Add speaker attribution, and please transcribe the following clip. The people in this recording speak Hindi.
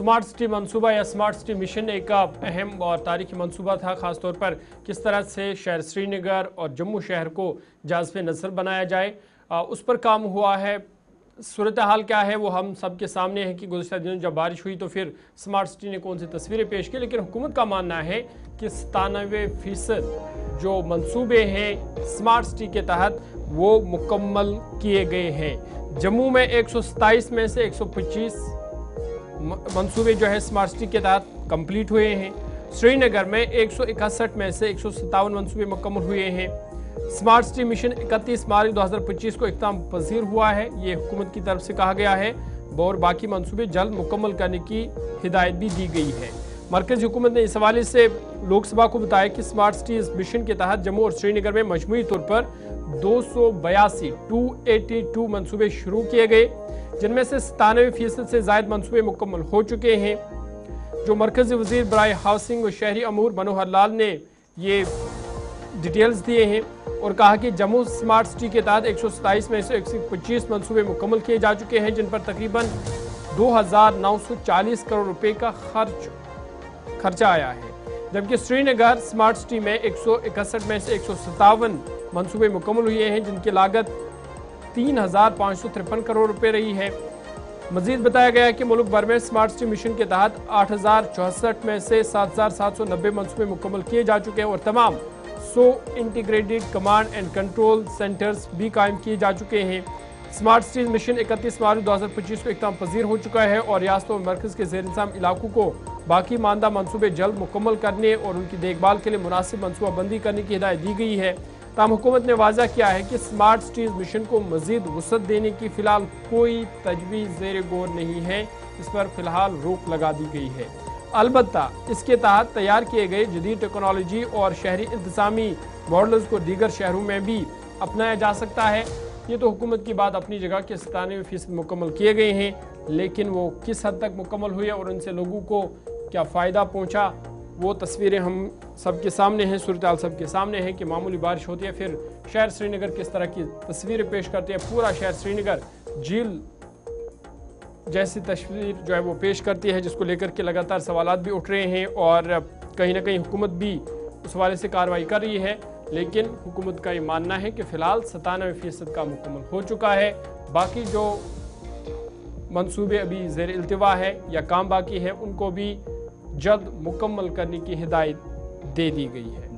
Speaker 1: स्मार्ट सिटी मंसूबा या स्मार्ट सिटी मिशन एक अहम और तारीखी मंसूबा था, ख़ासतौर पर किस तरह से शहर श्रीनगर और जम्मू शहर को जाज़िब नज़र बनाया जाए, उस पर काम हुआ है। सूरत हाल क्या है वो हम सब के सामने है कि गुज़श्ता दिनों जब बारिश हुई तो फिर स्मार्ट सिटी ने कौन सी तस्वीरें पेश की, लेकिन हुकूमत का मानना है कि 97% जो मंसूबे हैं स्मार्ट सिटी के तहत वो मुकम्मल किए गए हैं। जम्मू में 127 में से 125 मंसूबे जो है स्मार्ट सिटी के तहत कंप्लीट हुए हैं। श्रीनगर में 161 में से 157 मंसूबे मुकम्मल हुए हैं। स्मार्ट सिटी मिशन 31 मार्च 2025 को इख्तिताम पजीर हुआ है, ये हुकूमत की तरफ से कहा गया है और बाकी मंसूबे जल्द मुकम्मल करने की हिदायत भी दी गई है। मरकज़ी हुकूमत ने इस हवाले से लोकसभा को बताया कि स्मार्ट सिटीज मिशन के तहत जम्मू और श्रीनगर में मजमूई तौर पर 282 मंसूबे शुरू किए गए, जिनमें से 97% से ज़ायद मंसूबे मुकम्मल हो चुके हैं। जो मरकज़ी वज़ीर बराए हाउसिंग व शहरी अमूर मनोहर लाल ने ये डिटेल्स दिए हैं और कहा कि जम्मू स्मार्ट सिटी के तहत 127 में से 125 मंसूबे मुकम्मल किए जा चुके हैं, जिन पर तकरीबन 2,940 करोड़ रुपए का खर्चा आया है। जबकि श्रीनगर स्मार्ट सिटी में 161 में से 157 मंसूबे मुकम्मल हुए हैं, जिनकी लागत 3,553 करोड़ रुपए रही है। मजीद बताया गया कि मुल्क भर में स्मार्ट सिटी मिशन के तहत 8,064 में से 7,790 मंसूबे मुकम्मल किए जा चुके हैं और तमाम 100 integrated command and control centres भी कायम किए जा चुके हैं। स्मार्ट सिटीज मिशन 31 मार्च 2025 को इख्तिताम पजीर हो चुका है और रियासतों और मरकज़ के ज़ेर इंतज़ाम इलाकों को बाकी मानदा मंसूबे जल्द मुकम्मल करने और उनकी देखभाल के लिए मुनासिब मनसूबाबंदी करने की हिदायत दी गई है। ताम हुकूमत ने वाज़ा किया है कि स्मार्ट सिटीज मिशन को मजीद वसअत देने की फ़िलहाल कोई तजवीज़ ज़ेर गौर नहीं है, इस पर फ़िलहाल रोक लगा दी गई है। अलबत्ता इसके तहत तैयार किए गए जदीद टेक्नोलॉजी और शहरी इंतज़ामी मॉडल्स को दीगर शहरों में भी अपनाया जा सकता है। ये तो हुकूमत की बात अपनी जगह के 97% मुकम्मल किए गए हैं, लेकिन वो किस हद तक मुकम्मल हुए और उनसे लोगों को क्या फ़ायदा पहुँचा, वो तस्वीरें हम सबके सामने हैं, सूरत हाल सबके सामने है कि मामूली बारिश होती है फिर शहर श्रीनगर किस तरह की तस्वीरें पेश करती है। पूरा शहर श्रीनगर झील जैसी तस्वीर जो है वो पेश करती है, जिसको लेकर के लगातार सवालात भी उठ रहे हैं और कहीं ना कहीं हुकूमत भी उस हवाले से कार्रवाई कर रही है। लेकिन हुकूमत का ये मानना है कि फ़िलहाल 97% का मुकम्मल हो चुका है, बाकी जो मंसूबे अभी ज़ेर इल्तिवा है या काम बाकी है उनको भी जल्द मुकम्मल करने की हिदायत दे दी गई है।